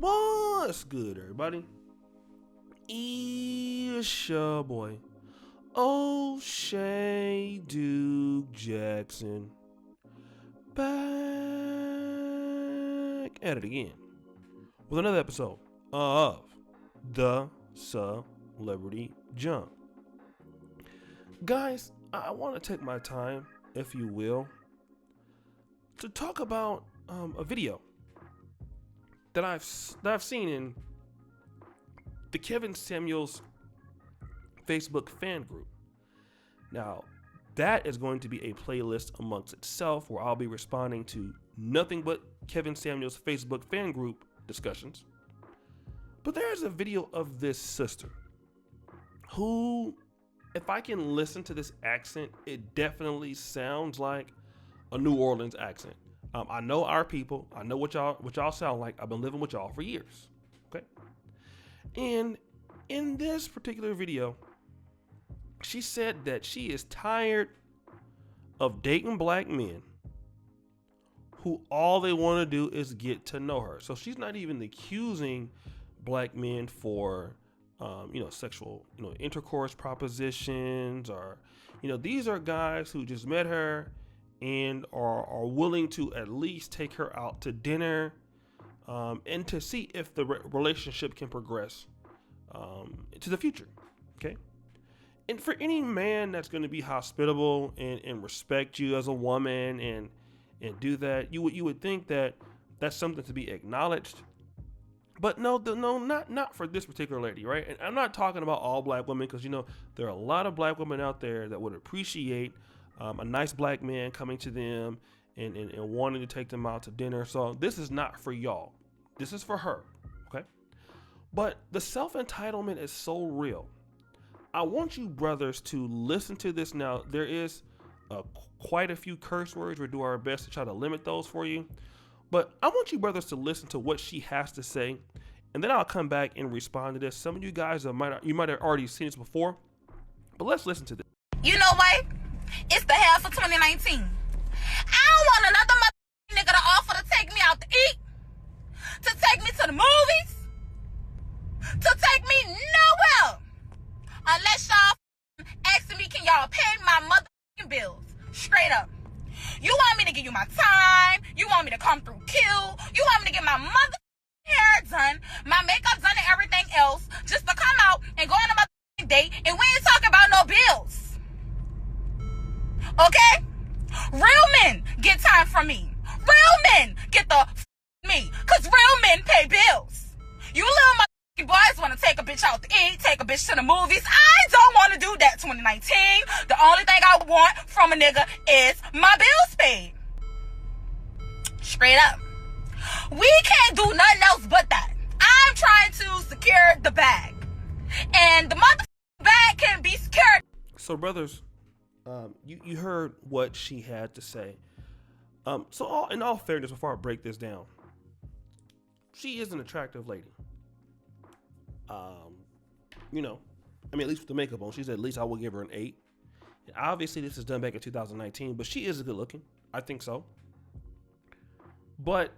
What's good, everybody? It's your boy, O'Shea Duke Jackson, back at it again with another episode of The Celebrity Jump. Guys, I want to take my time, if you will, to talk about a video that I've seen in the Kevin Samuels Facebook fan group. Now, that is going to be a playlist amongst itself where I'll be responding to nothing but Kevin Samuels Facebook fan group discussions. But there's a video of this sister who, if I can listen to this accent, it definitely sounds like a New Orleans accent. I know our people. I know what y'all sound like. I've been living with y'all for years. Okay. And in this particular video, she said that she is tired of dating black men who all they want to do is get to know her. So she's not even accusing black men for, sexual, intercourse propositions, or, these are guys who just met her and are willing to at least take her out to dinner, and to see if the relationship can progress into the future. Okay. And for any man that's going to be hospitable and respect you as a woman and do that, you would think that that's something to be acknowledged. But no, not for this particular lady, right? And I'm not talking about all black women, because there are a lot of black women out there that would appreciate a nice black man coming to them and wanting to take them out to dinner. So this is not for y'all. This is for her, okay? But the self-entitlement is so real. I want you brothers to listen to this now. There is quite a few curse words. We'll do our best to try to limit those for you. But I want you brothers to listen to what she has to say, and then I'll come back and respond to this. Some of you guys you might have already seen this before, but let's listen to this. You know what? It's the half of 2019. I don't want another nigga to offer to take me out to eat, to take me to the movies, to take me nowhere, unless y'all asking me, can y'all pay my motherfucking bills? Straight up. You want me to give you my time? You want me to come through kill? You want me to get my hair done, my makeup done, and everything else, just to come out and go on a motherfucking date, and we ain't talking about no bills. Okay? Real men get time from me. Real men get the me. Because real men pay bills. You little boys want to take a bitch out to eat, take a bitch to the movies. I don't want to do that 2019. The only thing I want from a nigga is my bills paid. Straight up. We can't do nothing else but that. I'm trying to secure the bag. And the motherfucking bag can be secured. So brothers, you heard what she had to say. So in all fairness, before I break this down, she is an attractive lady. At least with the makeup on, she said at least I will give her an 8. And obviously, this is done back in 2019, but she is good looking. I think so. But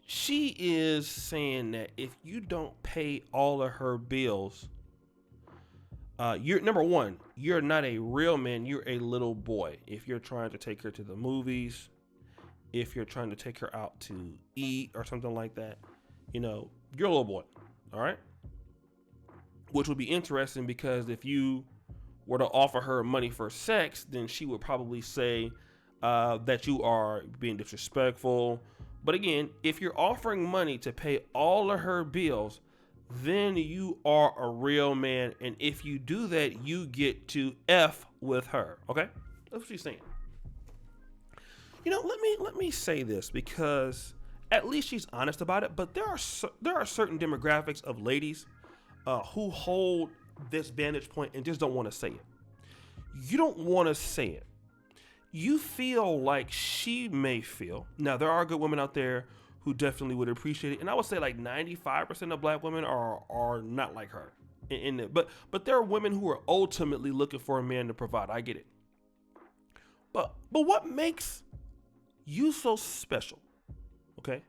she is saying that if you don't pay all of her bills, you're number one, you're not a real man. You're a little boy. If you're trying to take her to the movies, if you're trying to take her out to eat or something like that, you're a little boy. All right. Which would be interesting, because if you were to offer her money for sex, then she would probably say that you are being disrespectful. But again, if you're offering money to pay all of her bills, then you are a real man. And if you do that, you get to F with her. Okay? That's what she's saying. Let me say this, because at least she's honest about it. But there are certain demographics of ladies who hold this vantage point and just don't want to say it. You don't want to say it. You feel like she may feel. Now, there are good women out there who definitely would appreciate it. And I would say like 95% of black women are not like her. But there are women who are ultimately looking for a man to provide. I get it. But what makes you so special? Okay.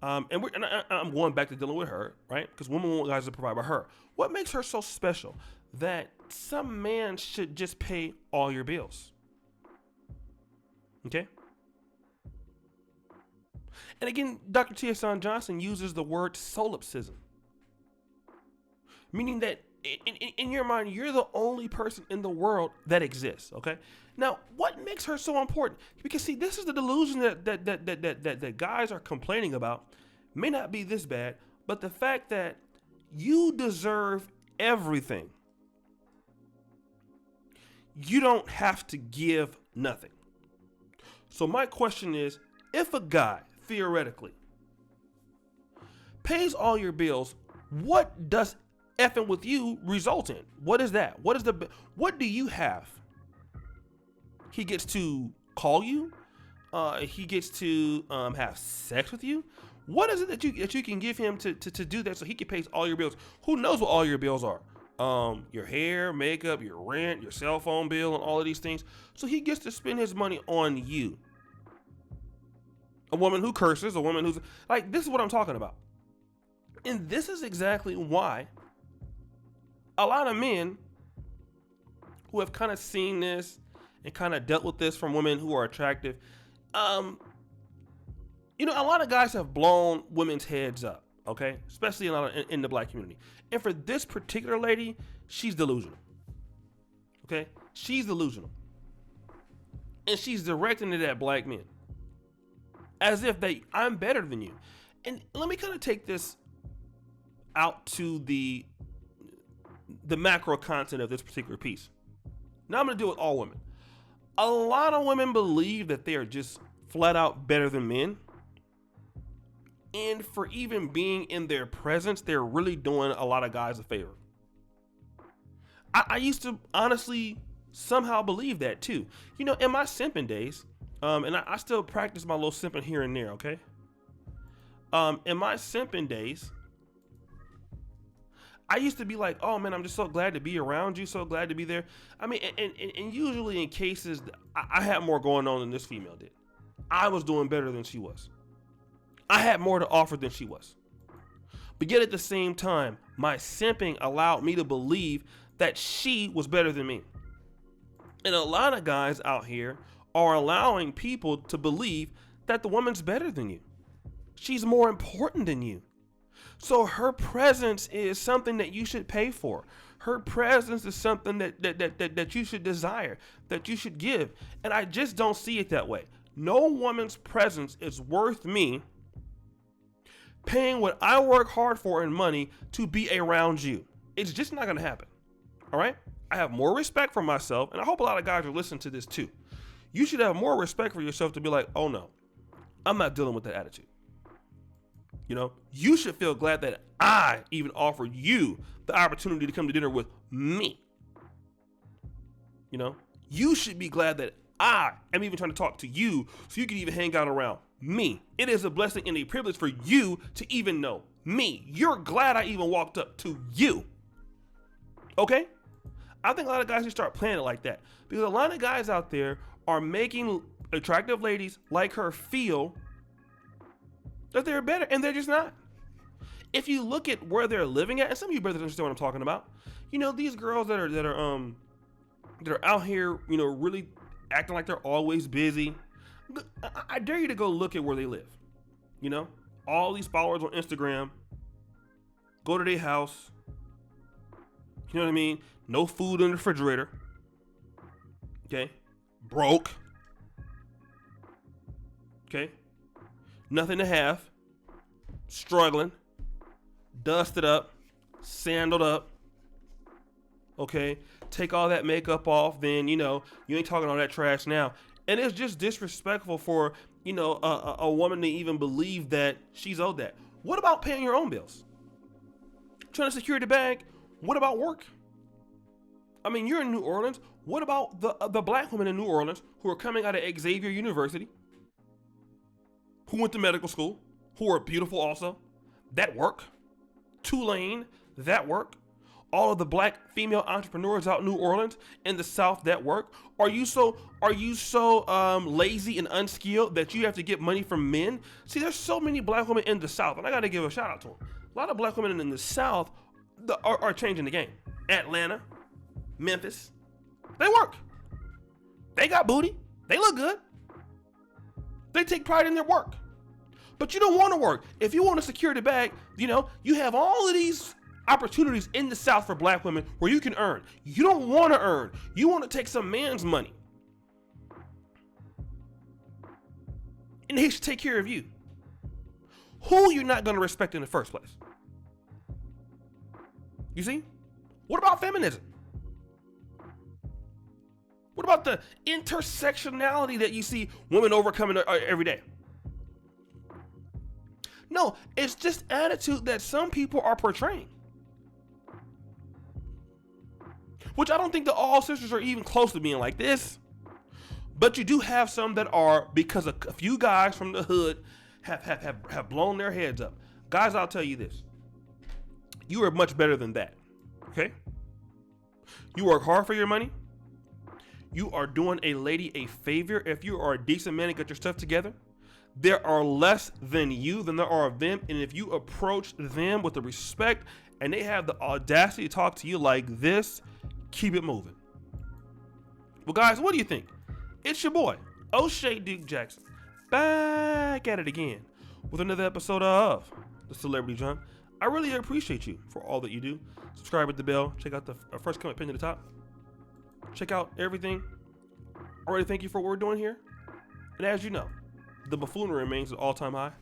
I'm going back to dealing with her, right? Because women want guys to provide for her. What makes her so special that some man should just pay all your bills? Okay. And again, Dr. T.S. Johnson uses the word solipsism, meaning that in your mind, you're the only person in the world that exists. Okay. Now, what makes her so important? Because see, this is the delusion that guys are complaining about. May not be this bad, but the fact that you deserve everything. You don't have to give nothing. So my question is, if a guy theoretically pays all your bills, what does effing with you result in? What is that? What do you have? He gets to call you. He gets to have sex with you. What is it that you can give him to do that so he can pay all your bills? Who knows what all your bills are? Your hair, makeup, your rent, your cell phone bill, and all of these things. So he gets to spend his money on you. A woman who curses, a woman who's like, this is what I'm talking about. And this is exactly why a lot of men who have kind of seen this and kind of dealt with this from women who are attractive, a lot of guys have blown women's heads up, okay? Especially in the black community. And for this particular lady, she's delusional, okay? She's delusional. And she's directing it at black men as if I'm better than you. And let me kind of take this out to the macro content of this particular piece. Now I'm going to deal with all women. A lot of women believe that they are just flat out better than men. And for even being in their presence, they're really doing a lot of guys a favor. I used to honestly somehow believe that too. In my simping days, and I still practice my little simping here and there, okay? In my simping days, I used to be like, oh man, I'm just so glad to be around you, so glad to be there. I mean, and usually in cases, I had more going on than this female did. I was doing better than she was. I had more to offer than she was. But yet at the same time, my simping allowed me to believe that she was better than me. And a lot of guys out here are allowing people to believe that the woman's better than you. She's more important than you. So her presence is something that you should pay for. Her presence is something that you should desire, that you should give. And I just don't see it that way. No woman's presence is worth me paying what I work hard for in money to be around you. It's just not going to happen. All right? I have more respect for myself, and I hope a lot of guys are listening to this too. You should have more respect for yourself to be like, oh no, I'm not dealing with that attitude. You should feel glad that I even offered you the opportunity to come to dinner with me. You should be glad that I am even trying to talk to you so you can even hang out around me. It is a blessing and a privilege for you to even know me. You're glad I even walked up to you. Okay? I think a lot of guys should start playing it like that, because a lot of guys out there are making attractive ladies like her feel that they're better, and they're just not. If you look at where they're living at, and some of you brothers understand what I'm talking about, these girls that are out here, really acting like they're always busy. I dare you to go look at where they live. All these followers on Instagram, go to their house. You know what I mean? No food in the refrigerator. Okay. Broke. Okay. Nothing to have. Struggling. Dusted up. Sandaled up. Okay. Take all that makeup off. Then, you ain't talking all that trash now. And it's just disrespectful for, a woman to even believe that she's owed that. What about paying your own bills? Trying to secure the bag? What about work? I mean, you're in New Orleans. What about the black women in New Orleans who are coming out of Xavier University, who went to medical school, who are beautiful also? That work. Tulane, that work. all of the black female entrepreneurs out in New Orleans in the South that work? Are you so lazy and unskilled that you have to get money from men? See, there's so many black women in the South, and I got to give a shout out to them. A lot of black women in the South are changing the game. Atlanta, Memphis, they work. They got booty. They look good. They take pride in their work. But you don't want to work. If you want to secure the bag, you have all of these opportunities in the South for black women where you can earn. You don't want to earn. You want to take some man's money. And he should take care of you. Who you're not going to respect in the first place. You see? What about feminism? What about the intersectionality that you see women overcoming every day? No, it's just attitude that some people are portraying. Which I don't think that all sisters are even close to being like this. But you do have some that are, because a few guys from the hood have blown their heads up. Guys, I'll tell you this. You are much better than that. Okay? You work hard for your money. You are doing a lady a favor if you are a decent man and get your stuff together. There are less than you than there are of them. And if you approach them with the respect and they have the audacity to talk to you like this, keep it moving. Well, guys, what do you think? It's your boy, O'Shea Duke Jackson, back at it again with another episode of The Celebrity Junk. I really appreciate you for all that you do. Subscribe with the bell. Check out the first comment pinned to the top. Check out everything. I already thank you for what we're doing here. And as you know, the buffoonery remains at all-time high.